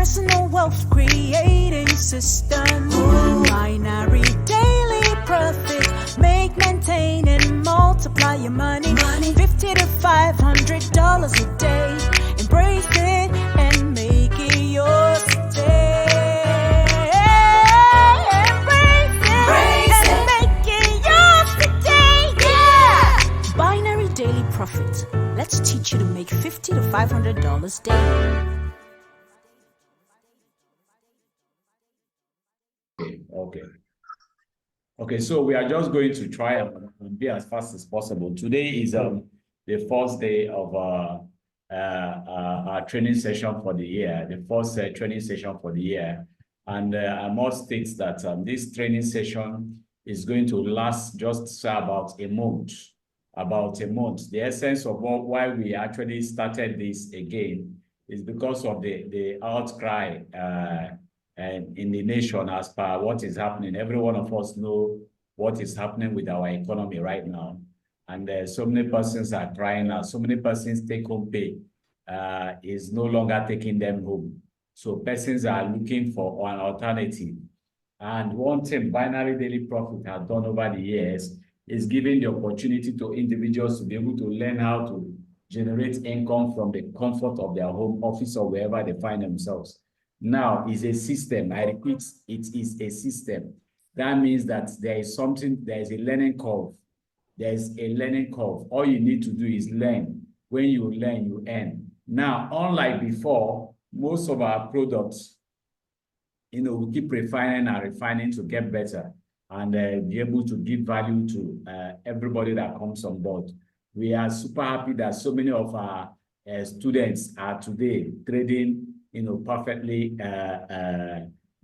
personal wealth creating system. Binary daily profit. Make, maintain, and multiply your money. $50 to $500 a day. Embrace it and make it yours today. Embrace it and make it yours today. Yeah! Binary daily profit. Let's teach you to make $50 to $500 daily. Okay, so we are just going to try and be as fast as possible. Today is the first day of our training session for the year, the first training session for the year. And I must state that this training session is going to last just about a month. The essence of why we actually started this again is because of the outcry and in the nation as per what is happening. Every one of us know what is happening with our economy right now. And so many persons are crying out. So many persons take-home pay is no longer taking them home. So persons are looking for an alternative. And one thing binary daily profit has done over the years is giving the opportunity to individuals to be able to learn how to generate income from the comfort of their home office or wherever they find themselves. Now is a system. I repeat, it is a system. That means that there is a learning curve. There is a learning curve. All you need to do is learn. When you learn, you earn. Now, unlike before, most of our products, we keep refining and refining to get better and be able to give value to everybody that comes on board. We are super happy that so many of our students are today trading perfectly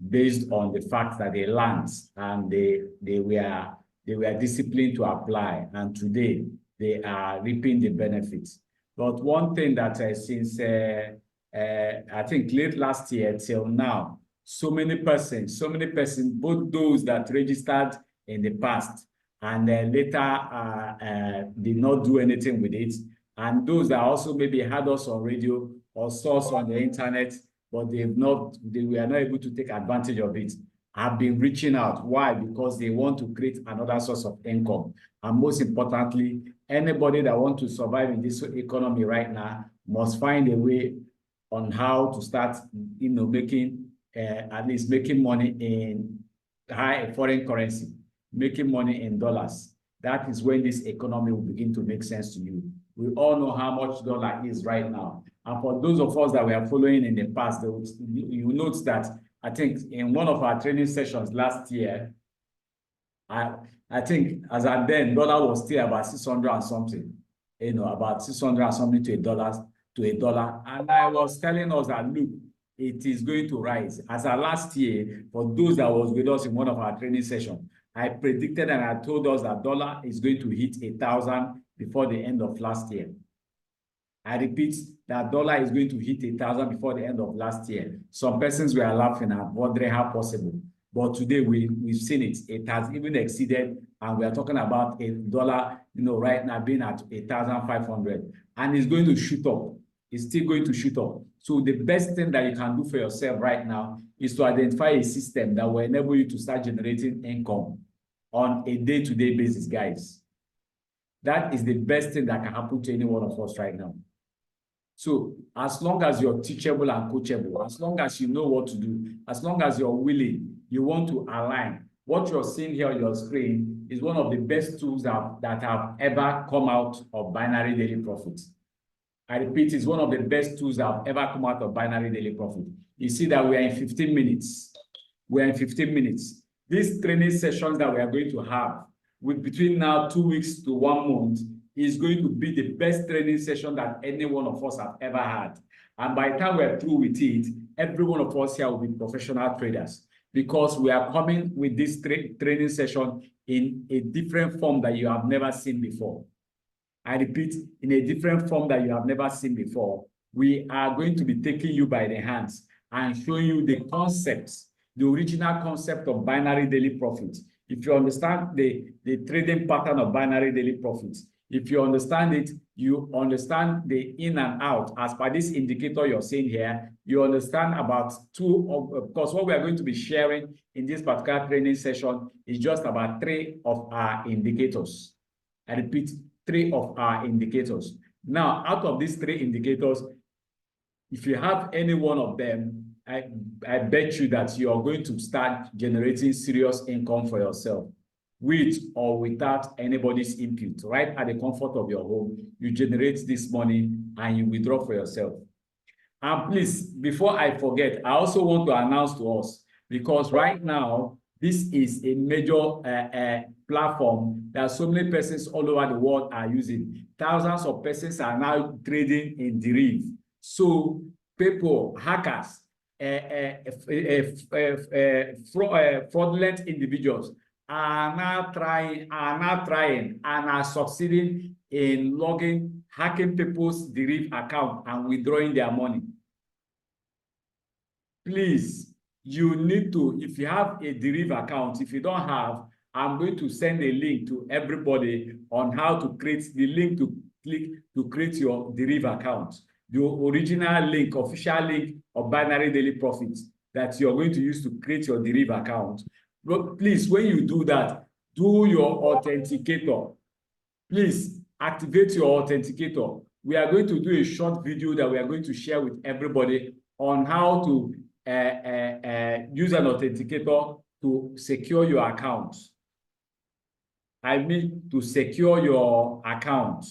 based on the fact that they learned and they were disciplined to apply, and today they are reaping the benefits. But one thing that since I think late last year till now, so many persons, both those that registered in the past and later did not do anything with it, and those that also maybe had us on radio or saw us on the internet, but they were not able to take advantage of it, have been reaching out. Why? Because they want to create another source of income. And most importantly, anybody that wants to survive in this economy right now must find a way on how to start, making at least making money in high foreign currency, making money in dollars. That is when this economy will begin to make sense to you. We all know how much dollar is right now. And for those of us that were following in the past, you note that I think in one of our training sessions last year, I think as at then, dollar was still about 600 and something, about 600 and something to a dollar. And I was telling us that, look, it is going to rise. As of last year, for those that was with us in one of our training sessions, I predicted and I told us that dollar is going to hit 1,000 before the end of last year. I repeat, that dollar is going to hit 1,000 before the end of last year. Some persons were laughing and wondering how possible. But today we've seen it. It has even exceeded, and we are talking about a dollar, right now being at 1,500, and it's going to shoot up. It's still going to shoot up. So the best thing that you can do for yourself right now is to identify a system that will enable you to start generating income on a day-to-day basis, guys. That is the best thing that can happen to any one of us right now. So as long as you're teachable and coachable, as long as you know what to do, as long as you're willing, you want to align. What you're seeing here on your screen is one of the best tools that have ever come out of binary daily profits. I repeat, it's one of the best tools that have ever come out of binary daily profit. You see that we are in 15 minutes. We're in 15 minutes. These training sessions that we are going to have with between now 2 weeks to 1 month is going to be the best training session that any one of us have ever had. And by the time we're through with it, every one of us here will be professional traders, because we are coming with this training session in a different form that you have never seen before. I repeat, in a different form that you have never seen before. We are going to be taking you by the hands and showing you the concepts, the original concept of binary daily profits. If you understand the trading pattern of binary daily profits, If you understand it, you understand the in and out. As per this indicator you're seeing here, you understand about of course, what we are going to be sharing in this particular training session is just about 3 of our indicators. I repeat, 3 of our indicators. Now, out of these 3 indicators, if you have any one of them, I bet you that you are going to start generating serious income for yourself, with or without anybody's input. Right at the comfort of your home, you generate this money and you withdraw for yourself. And please, before I forget, I also want to announce to us, because right now, this is a major platform that so many persons all over the world are using. Thousands of persons are now trading in deriv. So people, hackers, fraudulent individuals are now trying and are succeeding in logging, hacking people's deriv account and withdrawing their money. Please, you need to, if you have a deriv account, if you don't have, I'm going to send a link to everybody on how to create the link to click to create your deriv account. The original link, official link of Binary Daily Profits that you're going to use to create your deriv account. But please, when you do that, do your authenticator. Please activate your authenticator. We are going to do a short video that we are going to share with everybody on how to use an authenticator to secure your account. I mean, to secure your account.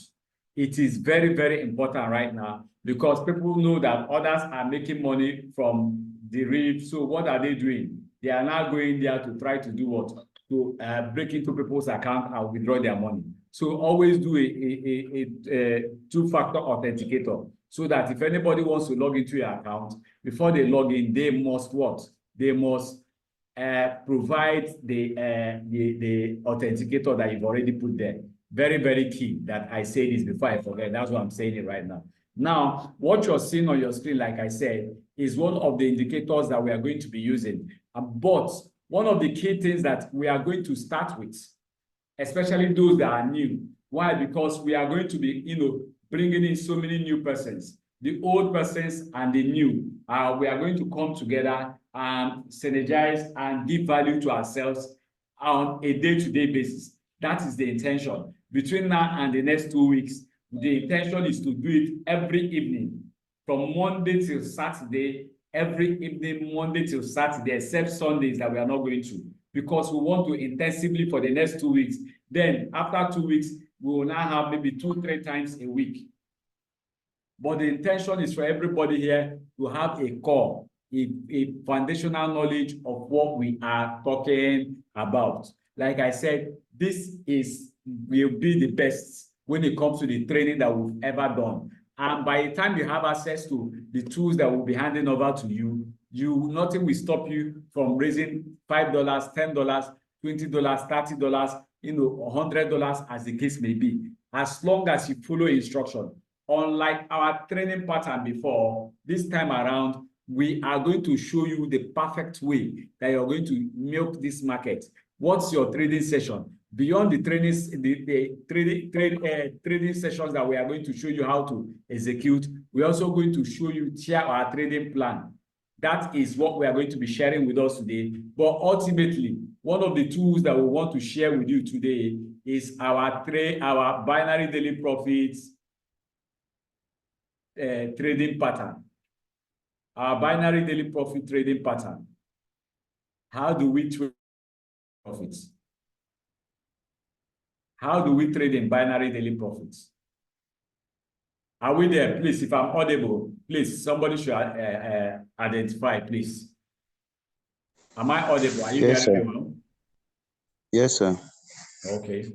It is very, very important right now, because people know that others are making money from deriv. So what are they doing? They are now going there to try to do what? To break into people's account and withdraw their money. So always do a two-factor authenticator, so that if anybody wants to log into your account, before they log in, they must what? They must provide the authenticator that you've already put there. Very, very key that I say this before I forget. That's why I'm saying it right now. Now, what you're seeing on your screen, like I said, is one of the indicators that we are going to be using. But one of the key things that we are going to start with, especially those that are new. Why? Because we are going to be, bringing in so many new persons, the old persons and the new. We are going to come together and synergize and give value to ourselves on a day-to-day basis. That is the intention. Between now and the next 2 weeks, the intention is to do it every evening, from Monday till Saturday, every evening, Monday till Saturday, except Sundays that we are not going to, because we want to intensively for the next 2 weeks. Then after 2 weeks, we will now have maybe 2-3 times a week. But the intention is for everybody here to have a core, a foundational knowledge of what we are talking about. Like I said, this will be the best when it comes to the training that we've ever done. And by the time you have access to the tools that we'll be handing over to you, nothing will stop you from raising $5, $10, $20, $30, $100, as the case may be, as long as you follow instruction. Unlike our training pattern before, this time around, we are going to show you the perfect way that you're going to milk this market. What's your trading session? Beyond the trading sessions that we are going to show you how to execute, we're also going to show you share our trading plan. That is what we are going to be sharing with us today. But ultimately, one of the tools that we want to share with you today is our binary daily profits trading pattern. Our binary daily profit trading pattern. How do we trade profits? How do we trade in binary daily profits? Are we there? Please, if I'm audible, please, somebody should identify, please. Am I audible? Are you Yes, hearing sir. me well? Yes, sir. Okay.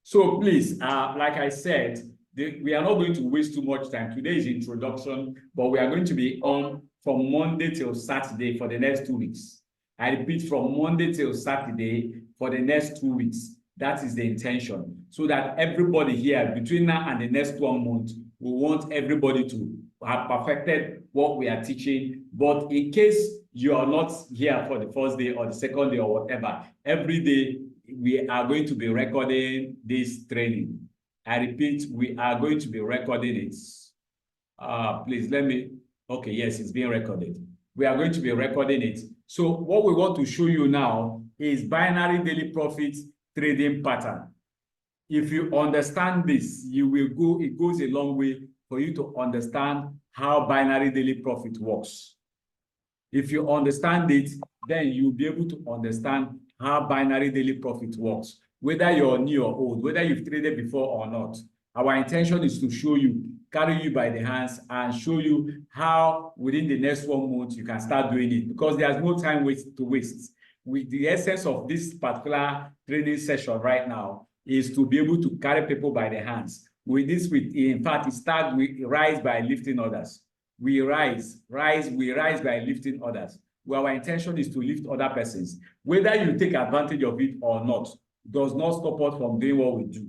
So please, like I said, we are not going to waste too much time. Today is introduction, but we are going to be on from Monday till Saturday for the next 2 weeks. I repeat, from Monday till Saturday for the next 2 weeks. That is the intention. So that everybody here, between now and the next 1 month, we want everybody to have perfected what we are teaching. But in case you are not here for the first day or the second day or whatever, every day we are going to be recording this training. I repeat, we are going to be recording it. Please let me, okay, yes, it's being recorded. We are going to be recording it. So what we want to show you now is binary daily profit trading pattern. If you understand this, you will go, it goes a long way for you to understand how binary daily profit works. If you understand it, then you'll be able to understand how binary daily profit works, whether you're new or old, whether you've traded before or not. Our intention is to show you, carry you by the hands and show you how within the next 1 month you can start doing it, because there's no time to waste. With the essence of this particular training session right now is to be able to carry people by the hands. With this, in fact, it starts with rise by lifting others. We rise by lifting others. Well, our intention is to lift other persons. Whether you take advantage of it or not, does not stop us from doing what we do.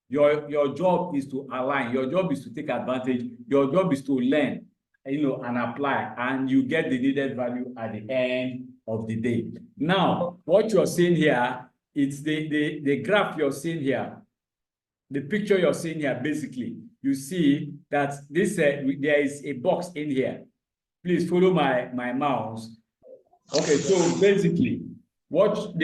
Your job is to align. Your job is to take advantage. Your job is to learn, and apply, and you get the needed value at the end of the day. Now, what you're seeing here, it's the graph you're seeing here, the picture you're seeing here. Basically, you see that this there is a box in here. Please follow my mouse. Okay, so basically, what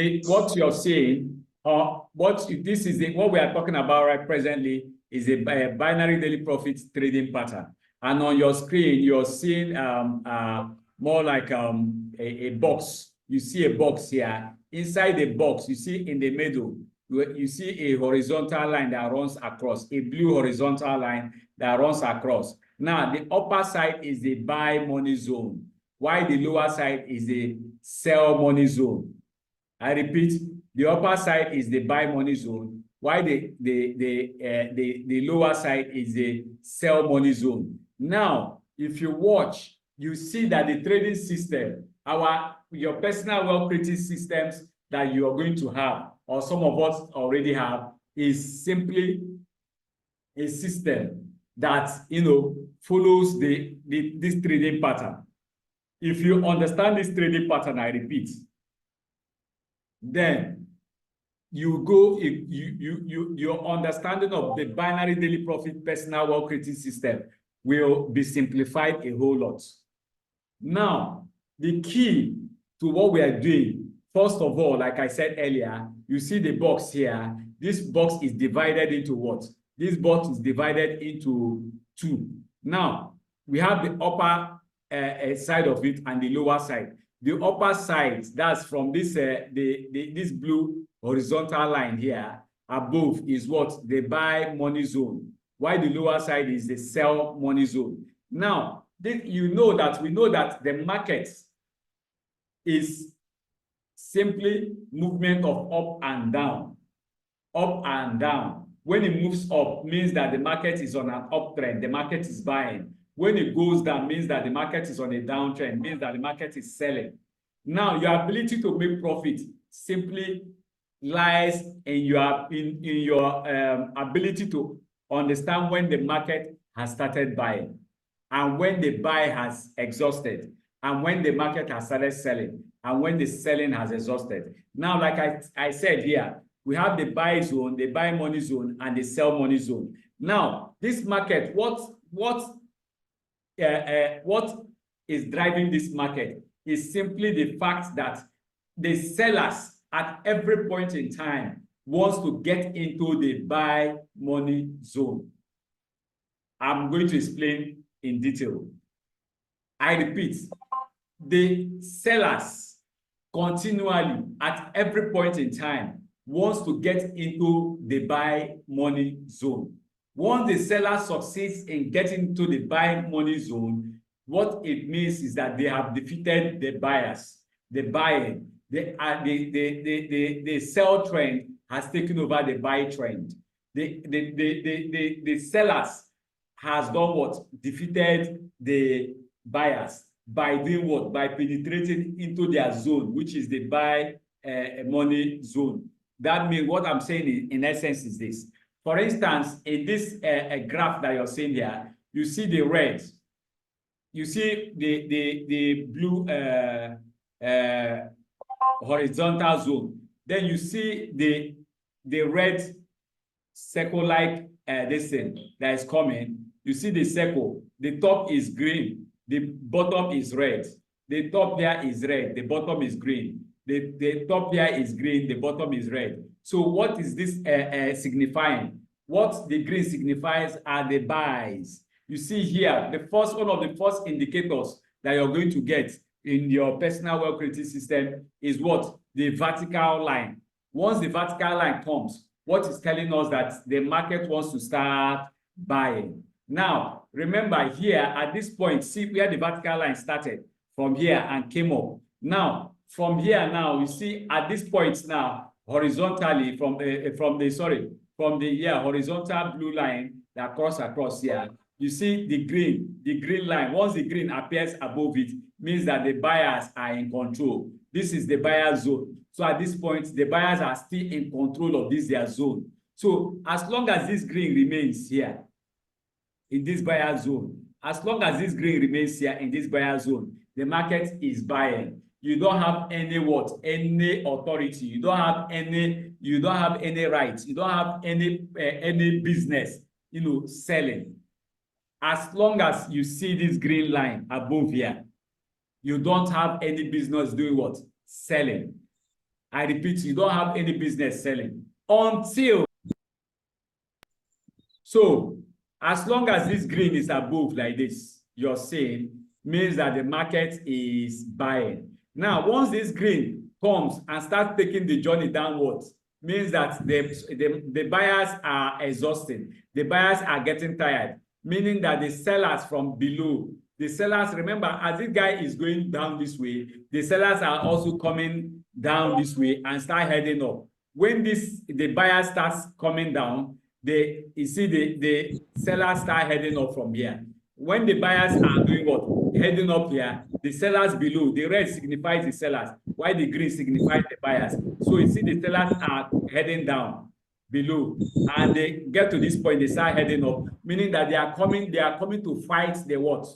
you're seeing, what we are talking about right presently is a binary daily profit trading pattern. And on your screen, you're seeing more like a box. You see a box here. Inside the box, you see in the middle, you see a horizontal line that runs across, a blue horizontal line that runs across. Now, the upper side is the buy money zone, while the lower side is the sell money zone. I repeat, the upper side is the buy money zone, while the lower side is the sell money zone. Now, if you watch, you see that the trading system, your personal wealth creating systems that you are going to have, or some of us already have, is simply a system that follows this trading pattern. If you understand this trading pattern, I repeat, then your understanding of the binary daily profit personal wealth creating system will be simplified a whole lot. Now, the key to what we are doing, first of all, like I said earlier, you see the box here. This box is divided into what? This box is divided into two. Now, we have the upper side of it and the lower side. The upper side, that's from this this blue horizontal line here above, is what? The buy money zone, while the lower side is the sell money zone. Now, we know that the market is simply movement of up and down. Up and down. When it moves up, means that the market is on an uptrend, the market is buying. When it goes down, means that the market is on a downtrend, means that the market is selling. Now, your ability to make profit simply lies in your ability to understand when the market has started buying, and when the buy has exhausted, and when the market has started selling, and when the selling has exhausted. Now, like I said here, we have the buy zone, the buy money zone, and the sell money zone. Now, this market, what is driving this market is simply the fact that the sellers at every point in time wants to get into the buy money zone. I'm going to explain in detail. I repeat, the sellers continually at every point in time wants to get into the buy money zone. Once the seller succeeds in getting into the buy money zone, what it means is that they have defeated the buyers, the buying. The sell trend has taken over the buy trend. The sellers has done what? Defeated the buyers by doing what? By penetrating into their zone, which is the buy money zone. That means what I'm saying in essence is this. For instance, in this graph that you're seeing here, you see the red. You see the blue horizontal zone. Then you see the red circle-like this thing that is coming. You see the circle. The top is green. The bottom is red. The top there is red. The bottom is green. The top here is green. The bottom is red. So what is this signifying? What the green signifies are the buys. You see here, the first one of the first indicators that you're going to get in your personal wealth creating system is what? The vertical line. Once the vertical line comes, what is telling us that the market wants to start buying. Now, remember here at this point, see where the vertical line started from here and came up. Now, from here now, you see at this point now, horizontally from the horizontal blue line that crosses across here, you see the green line. Once the green appears above it, means that the buyers are in control. This is the buyer zone. So at this point, the buyers are still in control of this their zone. So as long as this green remains here in this buyer zone, as long as this green remains here in this buyer zone, the market is buying. You don't have any what? Any authority. You don't have any rights. You don't have any business, selling. As long as you see this green line above here, you don't have any business doing what? Selling. I repeat, you don't have any business selling until. So as long as this green is above like this, you're saying means that the market is buying. Now, once this green comes and starts taking the journey downwards, means that the buyers are exhausting. The buyers are getting tired, meaning that the sellers from below, the sellers, remember, as this guy is going down this way, the sellers are also coming down this way and start heading up. When the buyer starts coming down, you see the sellers start heading up from here. When the buyers are doing what? Heading up here, the sellers below, the red signifies the sellers, while the green signifies the buyers. So you see the sellers are heading down below, and they get to this point, they start heading up, meaning that they are coming to fight the what?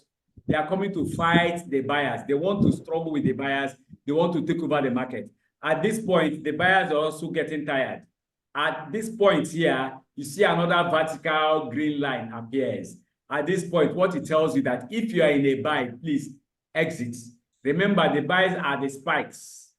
They are coming to fight the buyers. They want to struggle with the buyers. They want to take over the market. At this point, the buyers are also getting tired. At this point here, you see another vertical green line appears. At this point, what it tells you that if you are in a buy, please exit. Remember, the buys are the spikes.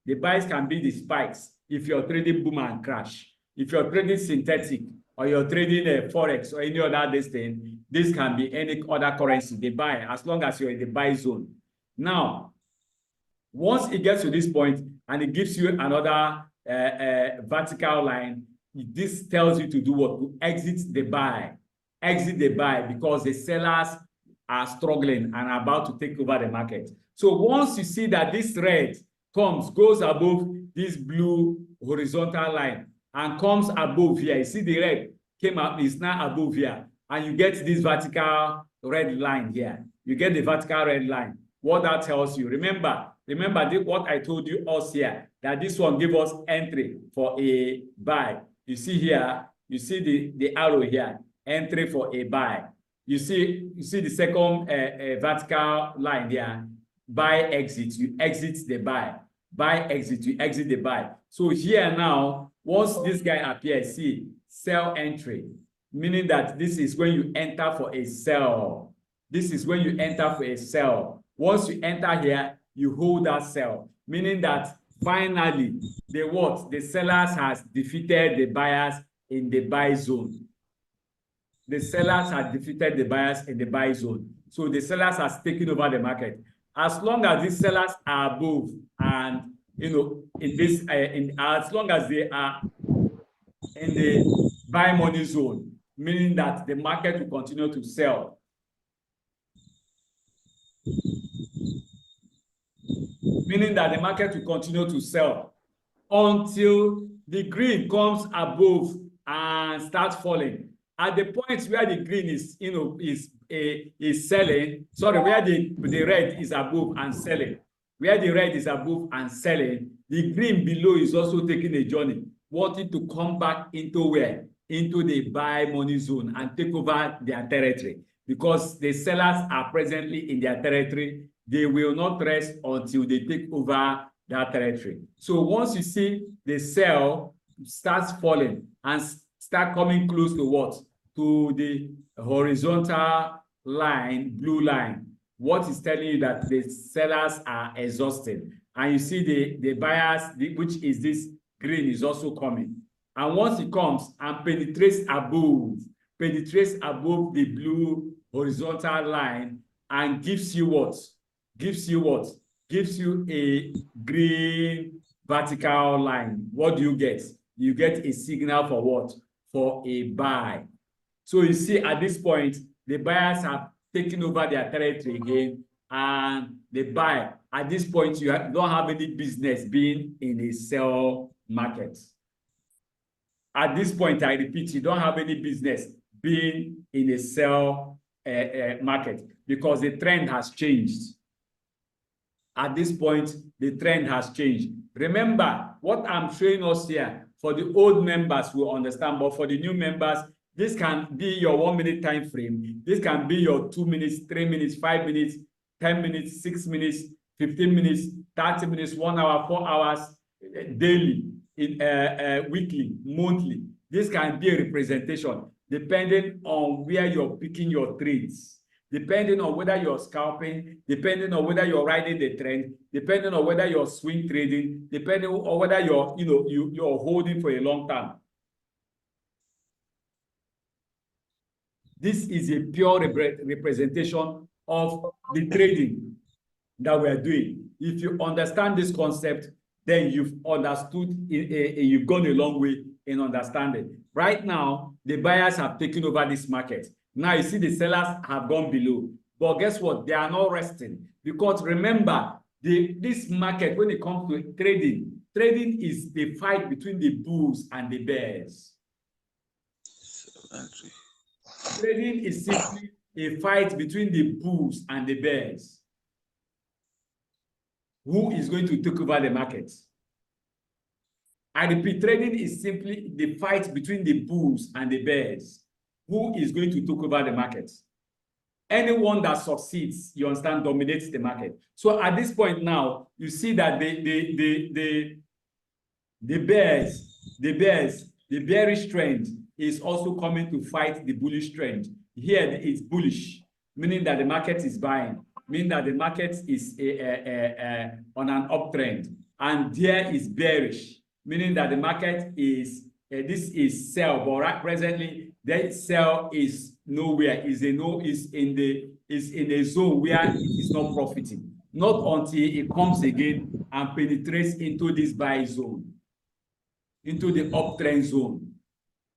The buys can be the spikes if you're trading boom and crash. If you're trading synthetic or you're trading Forex or any other thing, this can be any other currency, they buy, as long as you're in the buy zone. Now, once it gets to this point and it gives you another vertical line, this tells you to do what? To exit the buy. Exit the buy because the sellers are struggling and are about to take over the market. So once you see that this red goes above this blue horizontal line and comes above here, you see the red came up, is now above here, and you get this vertical red line here. You get the vertical red line. What that tells you, remember what I told you also here, that this one gave us entry for a buy. You see here, you see the arrow here, entry for a buy. You see the second vertical line there, buy exit, you exit the buy. Buy exit, you exit the buy. So here now, once this guy appears, see sell entry, meaning that this is when you enter for a sell. This is when you enter for a sell. Once you enter here, you hold that sell, meaning that finally the sellers has defeated the buyers in the buy zone. The sellers have defeated the buyers in the buy zone. So the sellers has taken over the market. As long as these sellers are above and as long as they are in the buy money zone, meaning that the market will continue to sell. Meaning that the market will continue to sell until the green comes above and starts falling. At the point where the green is selling, sorry, where the red is above and selling, where the red is above and selling, the green below is also taking a journey, wanting to come back into where? Into the buy money zone and take over their territory. Because the sellers are presently in their territory, they will not rest until they take over that territory. So once you see the sell starts falling and start coming close to what? To the horizontal line, blue line. What is telling you that the sellers are exhausted. And you see the buyers, which is this green, is also coming. And once it comes and penetrates above the blue horizontal line and gives you what? Gives you a green vertical line. What do you get? You get a signal for what? For a buy. So you see at this point, the buyers have taken over their territory again, and the buy at this point, you don't have any business being in a sell market. At this point, I repeat, you don't have any business being in a sell market because the trend has changed. At this point, the trend has changed. Remember, what I'm showing us here, for the old members will understand, but for the new members, this can be your 1 minute time frame. This can be your 2 minutes, 3 minutes, 5 minutes, 10 minutes, 6 minutes, 15 minutes, 30 minutes, 1 hour, 4 hours, daily, weekly, monthly. This can be a representation depending on where you're picking your trades, depending on whether you're scalping, depending on whether you're riding the trend, depending on whether you're swing trading, depending on whether you're holding for a long time. This is a pure representation of the trading that we are doing. If you understand this concept, then you've understood, you've gone a long way in understanding. Right now, the buyers have taken over this market. Now you see the sellers have gone below. But guess what? They are not resting. Because remember, this market, when it comes to trading, trading is the fight between the bulls and the bears. Trading is simply a fight between the bulls and the bears. Who is going to take over the market? I repeat, trading is simply the fight between the bulls and the bears. Who is going to take over the market? Anyone that succeeds, you understand, dominates the market. So at this point now, you see that the bearish trend is also coming to fight the bullish trend. Here it's bullish, meaning that the market is buying, meaning that the market is on an uptrend. And there is bearish, meaning that the market is, this is sell, but right presently, that sell is nowhere, is in a zone where it is not profiting. Not until it comes again and penetrates into this buy zone, into the uptrend zone,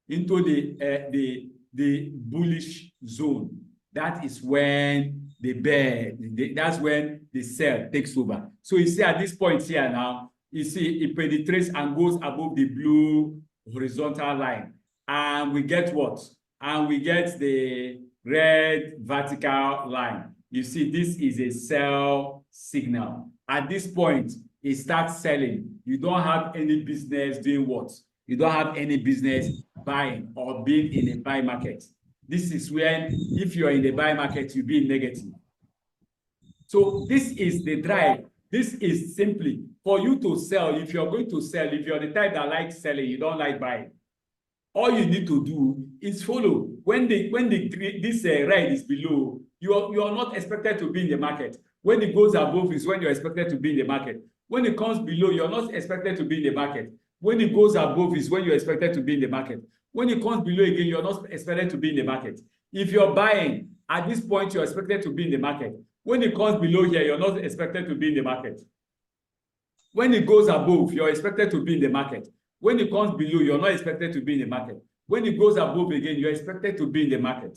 into the bullish zone. That is when that's when the sell takes over. So you see at this point here now, you see it penetrates and goes above the blue horizontal line. And we get what? And we get the red vertical line. You see, this is a sell signal. At this point, it starts selling. You don't have any business doing what? You don't have any business buying or being in a buy market. This is when, if you're in the buy market, you'll be negative. So this is the drive. This is simply for you to sell. If you're going to sell, if you're the type that likes selling, you don't like buying, all you need to do is follow. When this red is below, you are not expected to be in the market. When it goes above is when you're expected to be in the market. When it comes below, you're not expected to be in the market. When it goes above is when you're expected to be in the market. When it comes below again, you're not expected to be in the market. If you're buying, at this point, you're expected to be in the market. When it comes below here, you're not expected to be in the market. When it goes above, you're expected to be in the market. When it comes below, you're not expected to be in the market. When it goes above again, you're expected to be in the market.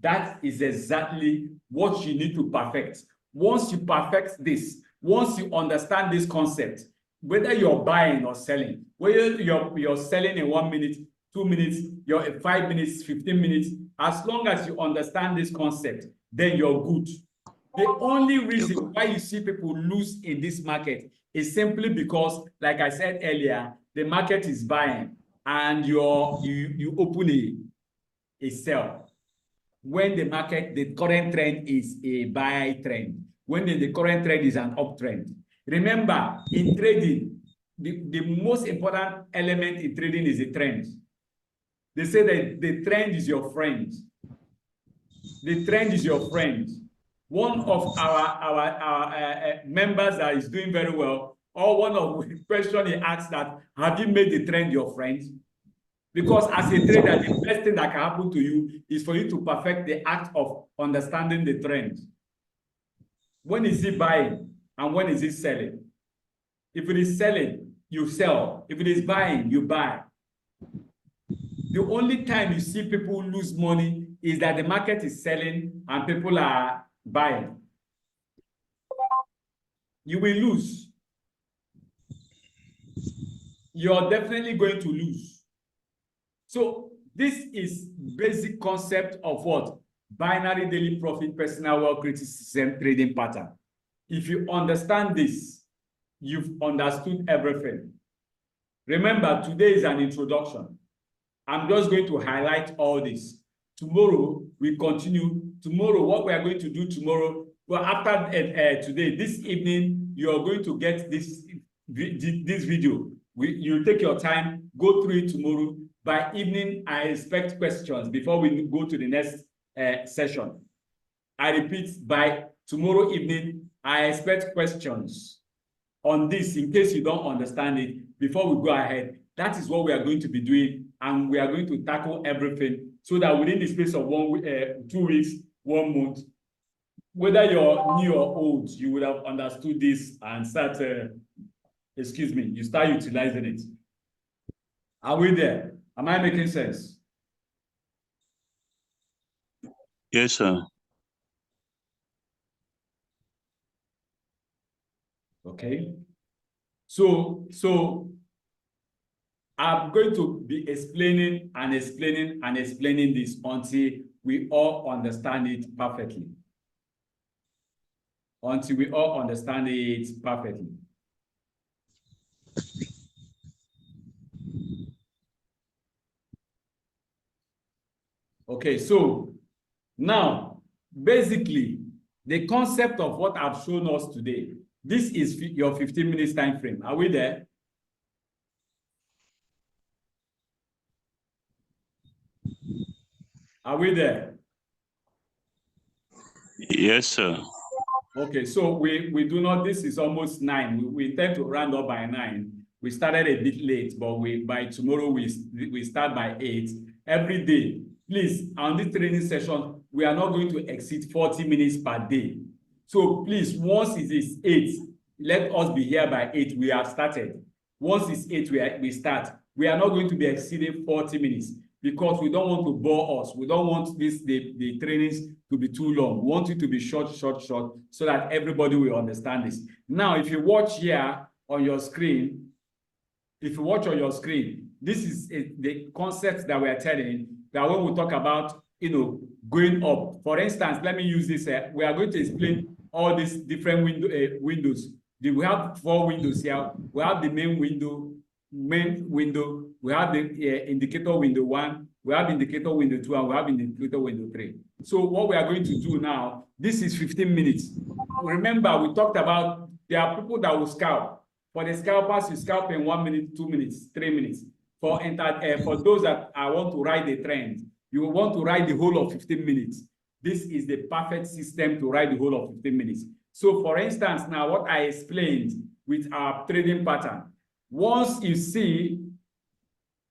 That is exactly what you need to perfect. Once you perfect this, once you understand this concept, whether you're buying or selling, whether you're selling in 1 minute, 2 minutes, you're in 5 minutes, 15 minutes, as long as you understand this concept, then you're good. The only reason why you see people lose in this market is simply because, like I said earlier, the market is buying and you open a sell. When the market, the current trend is a buy trend. When the current trend is an uptrend. Remember, in trading, the most important element in trading is a trend. They say that the trend is your friend. The trend is your friend. One of our members that is doing very well, or one of the question he asked that, have you made the trend your friend? Because as a trader, the best thing that can happen to you is for you to perfect the act of understanding the trend. When is he buying and when is he selling? If it is selling, you sell. If it is buying, you buy. The only time you see people lose money is that the market is selling and people are buying. You will lose. You're definitely going to lose. So this is basic concept of what? Binary daily profit, personal wealth criticism, trading pattern. If you understand this, you've understood everything. Remember, today is an introduction. I'm just going to highlight all this. Tomorrow, we continue. Tomorrow, what we are going to do tomorrow, well, after today, this evening, you are going to get this video. You take your time, go through it tomorrow. By evening, I expect questions before we go to the next session. I repeat, by tomorrow evening, I expect questions on this in case you don't understand it before we go ahead. That is what we are going to be doing, and we are going to tackle everything so that within the space of 2 weeks, 1 month, whether you're new or old, you would have understood this and start, you start utilizing it. Are we there? Am I making sense? Yes, sir. Okay. So I'm going to be explaining and explaining and explaining this until we all understand it perfectly. Until we all understand it perfectly. Okay, so now, basically, the concept of what I've shown us today, this is your 15 minutes time frame. Are we there? Are we there? Yes, sir. Okay, so we do not, this is almost 9. We intend to round up by 9. We started a bit late, but by tomorrow we start by 8. Every day, please, on this training session, we are not going to exceed 40 minutes per day. So please, once it is 8, let us be here by 8. We have started. Once it's 8, we start. We are not going to be exceeding 40 minutes because we don't want to bore us. We don't want the trainings to be too long. We want it to be short, so that everybody will understand this. Now, if you watch here on your screen, this is the concept that we are telling, that when we talk about, going up. For instance, let me use this. We are going to explain all these different windows. We have 4 windows here. We have the main window. We have the indicator window 1. We have indicator window 2, and we have indicator window 3. So what we are going to do now, this is 15 minutes. Remember, we talked about there are people that will scalp. For the scalpers, you scalp in 1 minute, 2 minutes, 3 minutes. For those that want to ride the trend, you want to ride the whole of 15 minutes. This is the perfect system to ride the whole of 15 minutes. So for instance, now what I explained with our trading pattern, once you see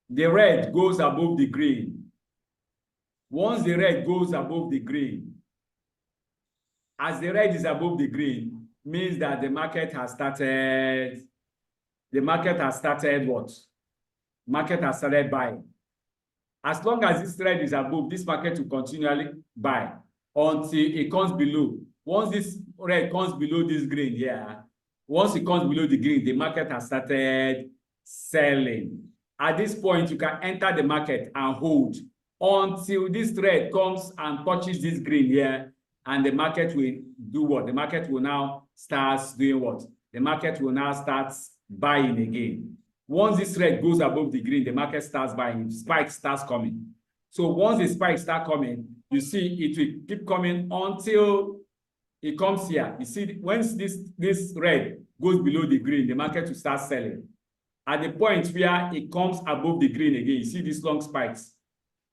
the red goes above the green, once the red goes above the green, as the red is above the green, means that the market has started, what? Market has started buying. As long as this red is above, this market will continually buy until it comes below. Once this red comes below this green here, once it comes below the green, the market has started selling. At this point, you can enter the market and hold until this red comes and touches this green here, and the market will do what? The market will now start doing what? The market will now start buying again. Once this red goes above the green, the market starts buying, spike starts coming. So once the spike starts coming, you see it will keep coming until it comes here. You see, once this red goes below the green, the market will start selling. At the point where it comes above the green again, you see these long spikes.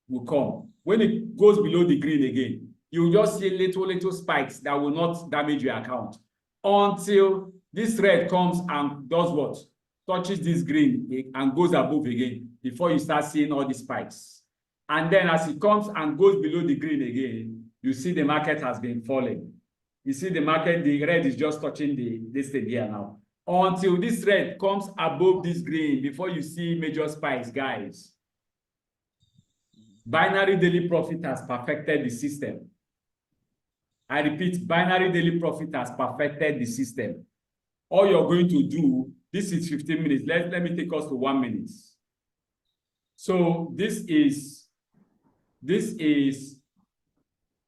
will come. When it goes below the green again, you just see little spikes that will not damage your account until this red comes and does what? Touches this green and goes above again before you start seeing all the spikes. And then as it comes and goes below the green again, you see the market has been falling. You see the market, the red is just touching this thing here now. Until this red comes above this green before you see major spikes, guys. Binary daily profit has perfected the system. I repeat, binary daily profit has perfected the system. All you're going to do, this is 15 minutes. Let me take us to 1 minute. So this is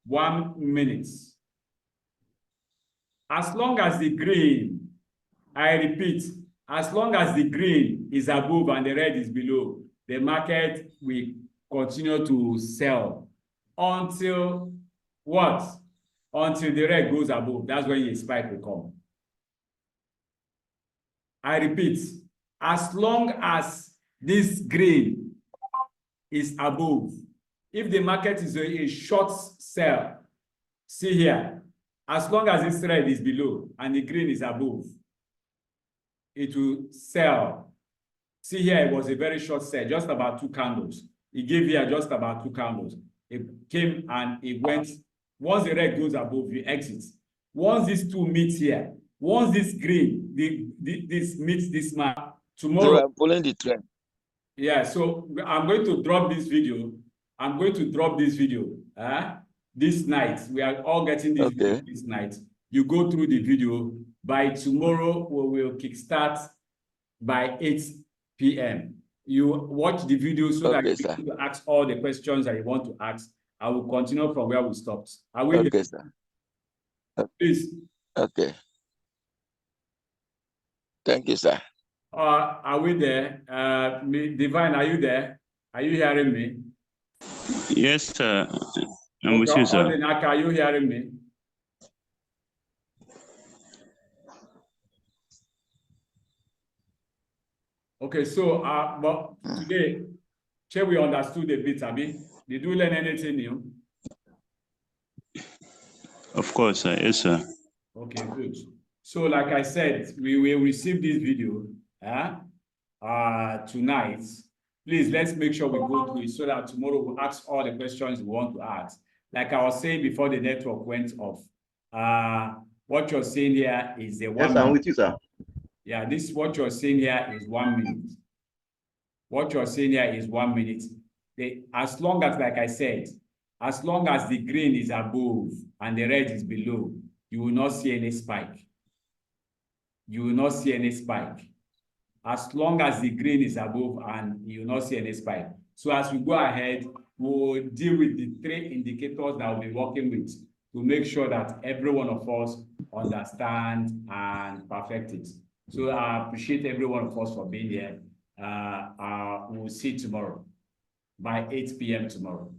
1 minute. As long as the green, I repeat, as long as the green is above and the red is below, the market will continue to sell until what? Until the red goes above. That's when a spike will come. I repeat, as long as this green is above, if the market is a short sell, see here, as long as this red is below and the green is above, it will sell. See here, it was a very short sell, just about 2 candles. It gave here just about 2 candles. It came and it went. Once the red goes above, you exit. Once these two meet here, once this green, this meets this mark, tomorrow. So I'm following the trend. Yeah, so I'm going to drop this video. I'm going to drop this video this night. We are all getting this video this night. You go through the video. By tomorrow, we will kickstart by 8 p.m. You watch the video so that you can ask all the questions that you want to ask. I will continue from where we stopped. Are we okay, sir. Please. Okay. Thank you, sir. Are we there? Divine, are you there? Are you hearing me? Yes, sir. I'm with you, sir. Odinaka, are you hearing me? Okay, so but today, shall we understood a bit, Abi? Did you learn anything new? Of course, sir. Yes, sir. Okay, good. So, like I said, we will receive this video tonight. Please, let's make sure we go through it so that tomorrow we'll ask all the questions we want to ask. Like I was saying before the network went off, what you're saying here is the 1 minute. Yes, I'm with you, sir. Yeah, this what you're saying here is 1 minute. What you're saying here is 1 minute. As long as, like I said, as long as the green is above and the red is below, you will not see any spike. You will not see any spike. As long as the green is above and you will not see any spike. So as we go ahead, we'll deal with the 3 indicators that we'll be working with to make sure that every one of us understands and perfect it. So I appreciate every one of us for being here. We'll see you tomorrow by 8 p.m. tomorrow.